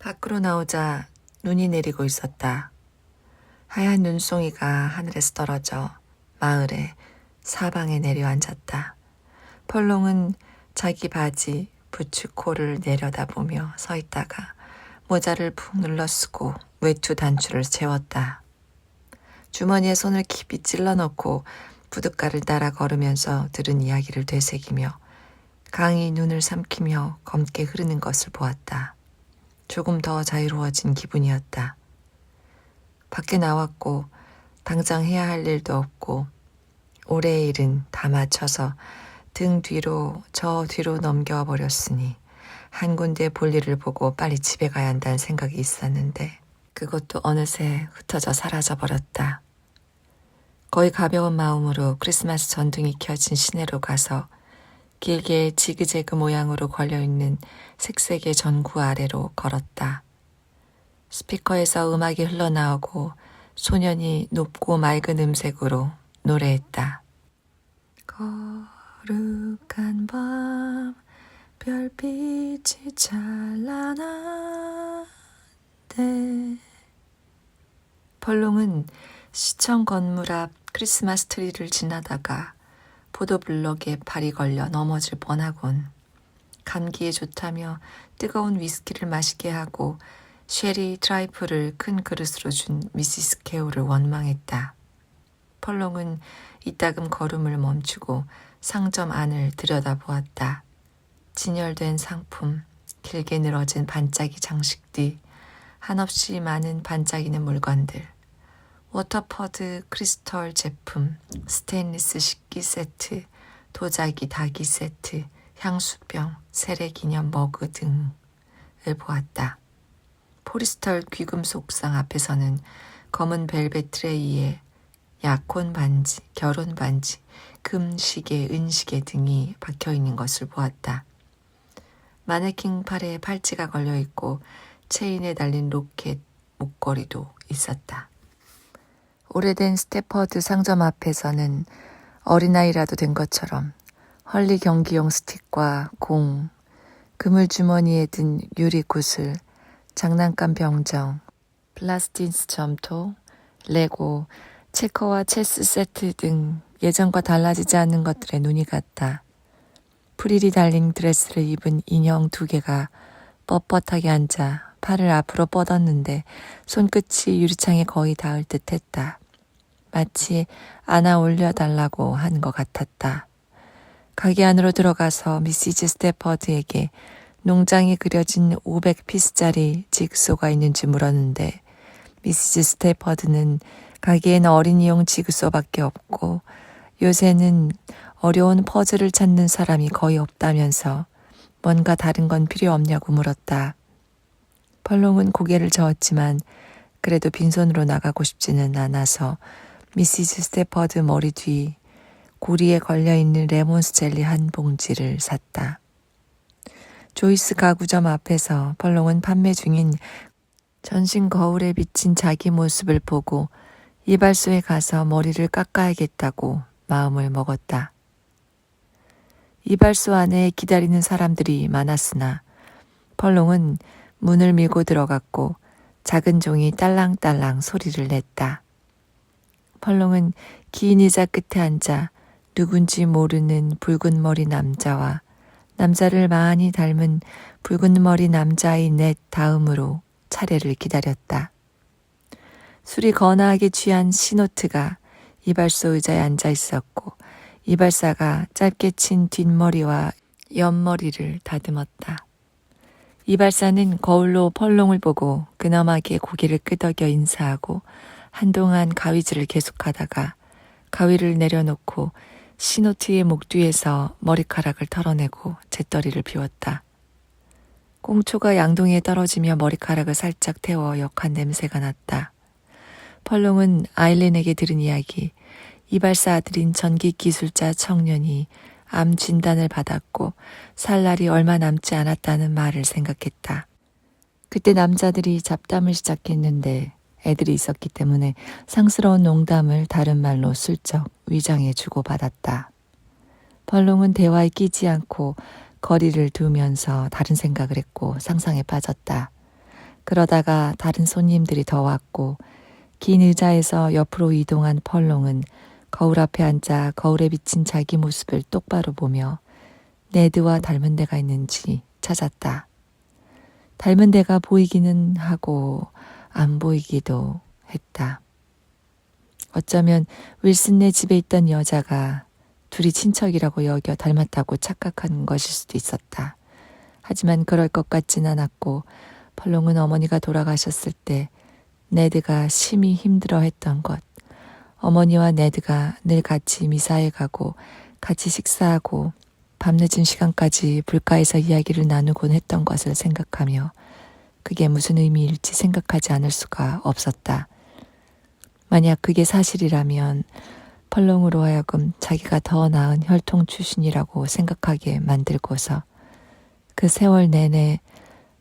밖으로 나오자 눈이 내리고 있었다. 하얀 눈송이가 하늘에서 떨어져 마을의 사방에 내려앉았다. 펄롱은 자기 바지 부츠코를 내려다보며 서 있다가 모자를 푹 눌러쓰고 외투 단추를 채웠다. 주머니에 손을 깊이 찔러넣고 부둣가를 따라 걸으면서 들은 이야기를 되새기며 강이 눈을 삼키며 검게 흐르는 것을 보았다. 조금 더 자유로워진 기분이었다. 밖에 나왔고 당장 해야 할 일도 없고 올해의 일은 다 마쳐서 등 뒤로 저 뒤로 넘겨버렸으니 한 군데 볼 일을 보고 빨리 집에 가야 한다는 생각이 있었는데 그것도 어느새 흩어져 사라져버렸다. 거의 가벼운 마음으로 크리스마스 전등이 켜진 시내로 가서 길게 지그재그 모양으로 걸려있는 색색의 전구 아래로 걸었다. 스피커에서 음악이 흘러나오고 소년이 높고 맑은 음색으로 노래했다. 거룩한 밤 별빛이 찬란한데. 펄롱은 시청 건물 앞 크리스마스 트리를 지나다가 포도블럭에 발이 걸려 넘어질 뻔하곤 감기에 좋다며 뜨거운 위스키를 마시게 하고 쉐리 트라이프를 큰 그릇으로 준 미시스 케오를 원망했다. 펄롱은 이따금 걸음을 멈추고 상점 안을 들여다보았다. 진열된 상품, 길게 늘어진 반짝이 장식뒤, 한없이 많은 반짝이는 물건들, 워터퍼드 크리스털 제품, 스테인리스 식기 세트, 도자기 닭이 세트, 향수병, 세례기념 머그 등을 보았다. 포리스털 귀금속 상 앞에서는 검은 벨벳 트레이에 약혼 반지, 결혼 반지, 금 시계, 은시계 등이 박혀있는 것을 보았다. 마네킹 팔에 팔찌가 걸려있고 체인에 달린 로켓 목걸이도 있었다. 오래된 스태퍼드 상점 앞에서는 어린아이라도 된 것처럼 헐리 경기용 스틱과 공, 그물 주머니에 든 유리 구슬, 장난감 병정, 플라스틴스 점토, 레고, 체커와 체스 세트 등 예전과 달라지지 않는 것들에 눈이 갔다. 프릴이 달린 드레스를 입은 인형 2개가 뻣뻣하게 앉아 팔을 앞으로 뻗었는데 손끝이 유리창에 거의 닿을 듯했다. 마치 안아 올려달라고 한 것 같았다. 가게 안으로 들어가서 미시즈 스태퍼드에게 농장이 그려진 500피스짜리 지그소가 있는지 물었는데 미시즈 스태퍼드는 가게엔 어린이용 지그소밖에 없고 요새는 어려운 퍼즐을 찾는 사람이 거의 없다면서 뭔가 다른 건 필요 없냐고 물었다. 펄롱은 고개를 저었지만 그래도 빈손으로 나가고 싶지는 않아서 미시즈 스태퍼드 머리 뒤 고리에 걸려있는 레몬스 젤리 한 봉지를 샀다. 조이스 가구점 앞에서 펄롱은 판매 중인 전신 거울에 비친 자기 모습을 보고 이발소에 가서 머리를 깎아야겠다고 마음을 먹었다. 이발소 안에 기다리는 사람들이 많았으나 펄롱은 문을 밀고 들어갔고 작은 종이 딸랑딸랑 소리를 냈다. 펄롱은 긴 의자 끝에 앉아 누군지 모르는 붉은 머리 남자와 남자를 많이 닮은 붉은 머리 남자의 넷 다음으로 차례를 기다렸다. 술이 거나하게 취한 시노트가 이발소 의자에 앉아 있었고 이발사가 짧게 친 뒷머리와 옆머리를 다듬었다. 이발사는 거울로 펄롱을 보고 근엄하게 고개를 끄덕여 인사하고 한동안 가위질을 계속하다가 가위를 내려놓고 시노트의 목 뒤에서 머리카락을 털어내고 재떨이를 비웠다. 꽁초가 양동이에 떨어지며 머리카락을 살짝 태워 역한 냄새가 났다. 펄롱은 아일린에게 들은 이야기, 이발사 아들인 전기기술자 청년이 암 진단을 받았고 살 날이 얼마 남지 않았다는 말을 생각했다. 그때 남자들이 잡담을 시작했는데 애들이 있었기 때문에 상스러운 농담을 다른 말로 슬쩍 위장해 주고받았다. 펄롱은 대화에 끼지 않고 거리를 두면서 다른 생각을 했고 상상에 빠졌다. 그러다가 다른 손님들이 더 왔고 긴 의자에서 옆으로 이동한 펄롱은 거울 앞에 앉아 거울에 비친 자기 모습을 똑바로 보며 네드와 닮은 데가 있는지 찾았다. 닮은 데가 보이기는 하고 안 보이기도 했다. 어쩌면 윌슨네 집에 있던 여자가 둘이 친척이라고 여겨 닮았다고 착각한 것일 수도 있었다. 하지만 그럴 것 같진 않았고 펄롱은 어머니가 돌아가셨을 때 네드가 심히 힘들어했던 것, 어머니와 네드가 늘 같이 미사에 가고 같이 식사하고 밤늦은 시간까지 불가에서 이야기를 나누곤 했던 것을 생각하며 그게 무슨 의미일지 생각하지 않을 수가 없었다. 만약 그게 사실이라면 펄롱으로 하여금 자기가 더 나은 혈통 출신이라고 생각하게 만들고서 그 세월 내내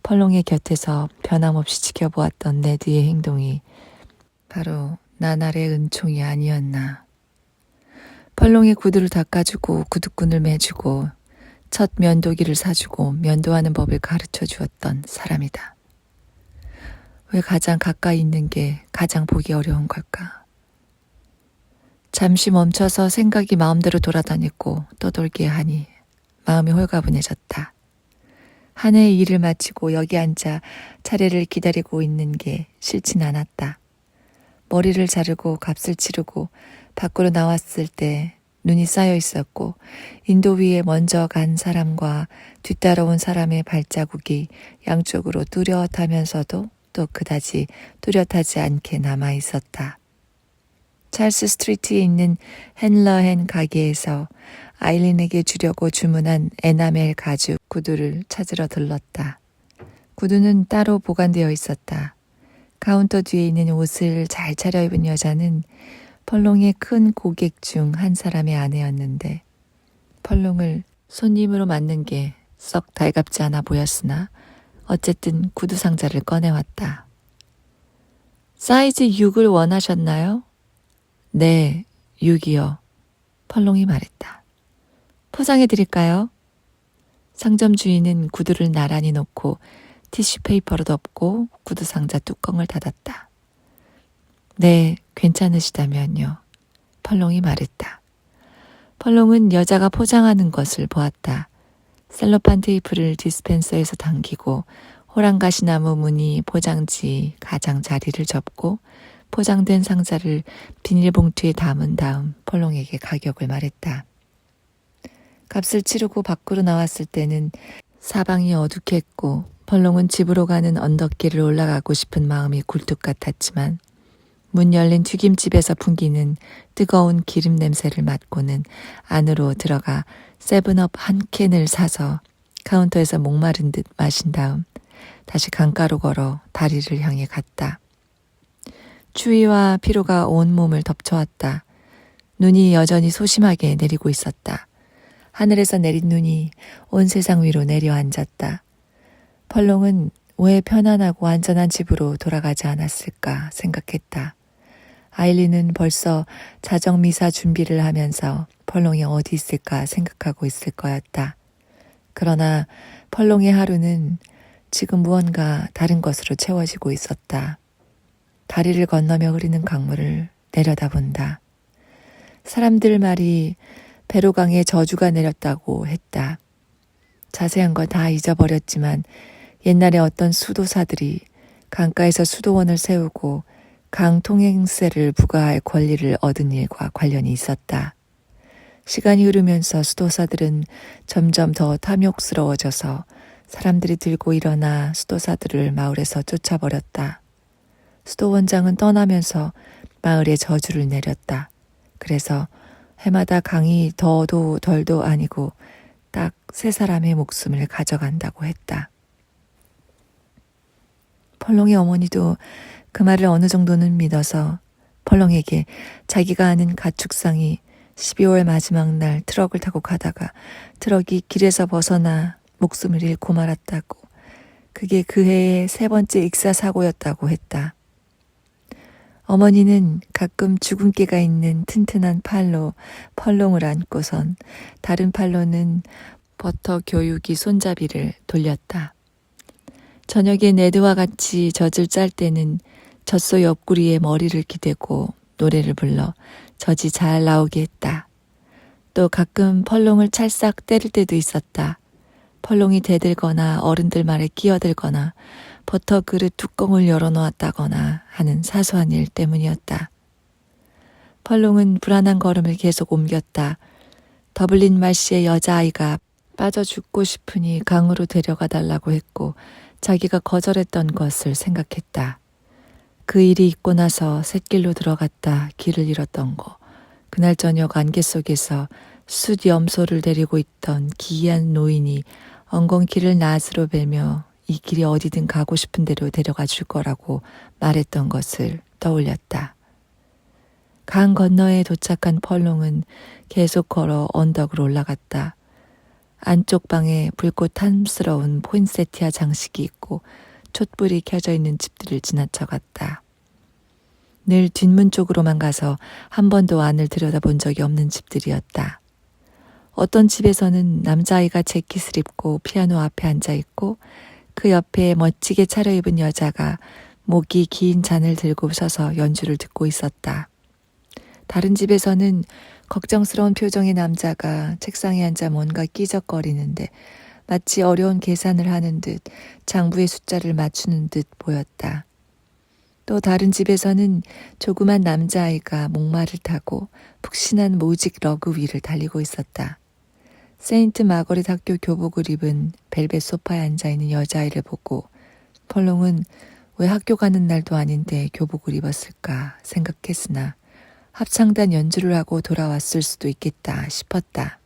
펄롱의 곁에서 변함없이 지켜보았던 네드의 행동이 바로 나날의 은총이 아니었나. 펄롱의 구두를 닦아주고 구두끈을 매주고 첫 면도기를 사주고 면도하는 법을 가르쳐 주었던 사람이다. 왜 가장 가까이 있는 게 가장 보기 어려운 걸까? 잠시 멈춰서 생각이 마음대로 돌아다녔고 떠돌게 하니 마음이 홀가분해졌다. 한 해의 일을 마치고 여기 앉아 차례를 기다리고 있는 게 싫진 않았다. 머리를 자르고 값을 치르고 밖으로 나왔을 때 눈이 쌓여 있었고 인도 위에 먼저 간 사람과 뒤따라온 사람의 발자국이 양쪽으로 뚜렷하면서도 또 그다지 뚜렷하지 않게 남아 있었다. 찰스 스트리트에 있는 헨러헨 가게에서 아일린에게 주려고 주문한 에나멜 가죽 구두를 찾으러 들렀다. 구두는 따로 보관되어 있었다. 카운터 뒤에 있는 옷을 잘 차려입은 여자는 펄롱의 큰 고객 중 한 사람의 아내였는데 펄롱을 손님으로 맞는 게 썩 달갑지 않아 보였으나 어쨌든 구두 상자를 꺼내왔다. 사이즈 6을 원하셨나요? 네, 6이요. 펄롱이 말했다. 포장해 드릴까요? 상점 주인은 구두를 나란히 놓고 티슈 페이퍼로 덮고 구두 상자 뚜껑을 닫았다. 네, 괜찮으시다면요. 펄롱이 말했다. 펄롱은 여자가 포장하는 것을 보았다. 셀로판 테이프를 디스펜서에서 당기고 호랑가시나무 무늬 포장지 가장자리를 접고 포장된 상자를 비닐봉투에 담은 다음 펄롱에게 가격을 말했다. 값을 치르고 밖으로 나왔을 때는 사방이 어둑했고 펄롱은 집으로 가는 언덕길을 올라가고 싶은 마음이 굴뚝 같았지만 문 열린 튀김집에서 풍기는 뜨거운 기름 냄새를 맡고는 안으로 들어가 세븐업 한 캔을 사서 카운터에서 목마른 듯 마신 다음 다시 강가로 걸어 다리를 향해 갔다. 추위와 피로가 온몸을 덮쳐왔다. 눈이 여전히 소심하게 내리고 있었다. 하늘에서 내린 눈이 온 세상 위로 내려앉았다. 펄롱은 왜 편안하고 안전한 집으로 돌아가지 않았을까 생각했다. 아일린은 벌써 자정미사 준비를 하면서 펄롱이 어디 있을까 생각하고 있을 거였다. 그러나 펄롱의 하루는 지금 무언가 다른 것으로 채워지고 있었다. 다리를 건너며 흐르는 강물을 내려다본다. 사람들 말이 배로강에 저주가 내렸다고 했다. 자세한 건 다 잊어버렸지만 옛날에 어떤 수도사들이 강가에서 수도원을 세우고 강 통행세를 부과할 권리를 얻은 일과 관련이 있었다. 시간이 흐르면서 수도사들은 점점 더 탐욕스러워져서 사람들이 들고 일어나 수도사들을 마을에서 쫓아버렸다. 수도원장은 떠나면서 마을에 저주를 내렸다. 그래서 해마다 강이 더도 덜도 아니고 딱 3사람의 목숨을 가져간다고 했다. 펄롱의 어머니도 그 말을 어느 정도는 믿어서 펄롱에게 자기가 아는 가축상이 12월 마지막 날 트럭을 타고 가다가 트럭이 길에서 벗어나 목숨을 잃고 말았다고, 그게 그 해의 3번째 익사 사고였다고 했다. 어머니는 가끔 주근깨가 있는 튼튼한 팔로 펄롱을 안고선 다른 팔로는 버터 교육이 손잡이를 돌렸다. 저녁에 네드와 같이 젖을 짤 때는 젖소 옆구리에 머리를 기대고 노래를 불러 젖이 잘 나오게 했다. 또 가끔 펄롱을 찰싹 때릴 때도 있었다. 펄롱이 대들거나 어른들 말에 끼어들거나 버터 그릇 뚜껑을 열어놓았다거나 하는 사소한 일 때문이었다. 펄롱은 불안한 걸음을 계속 옮겼다. 더블린 말씨의 여자아이가 빠져 죽고 싶으니 강으로 데려가 달라고 했고 자기가 거절했던 것을 생각했다. 그 일이 있고 나서 샛길로 들어갔다 길을 잃었던 거. 그날 저녁 안개 속에서 숫 염소를 데리고 있던 기이한 노인이 엉겅퀴를 낫으로 베며 이 길이 어디든 가고 싶은 대로 데려가 줄 거라고 말했던 것을 떠올렸다. 강 건너에 도착한 펄롱은 계속 걸어 언덕으로 올라갔다. 안쪽 방에 불꽃 탐스러운 포인세티아 장식이 있고 촛불이 켜져 있는 집들을 지나쳐 갔다. 늘 뒷문 쪽으로만 가서 한 번도 안을 들여다본 적이 없는 집들이었다. 어떤 집에서는 남자아이가 재킷을 입고 피아노 앞에 앉아있고 그 옆에 멋지게 차려입은 여자가 목이 긴 잔을 들고 서서 연주를 듣고 있었다. 다른 집에서는 걱정스러운 표정의 남자가 책상에 앉아 뭔가 끼적거리는데 마치 어려운 계산을 하는 듯 장부의 숫자를 맞추는 듯 보였다. 또 다른 집에서는 조그만 남자아이가 목마를 타고 푹신한 모직 러그 위를 달리고 있었다. 세인트 마거릿 학교 교복을 입은 벨벳 소파에 앉아있는 여자아이를 보고 펄롱은 왜 학교 가는 날도 아닌데 교복을 입었을까 생각했으나 합창단 연주를 하고 돌아왔을 수도 있겠다 싶었다.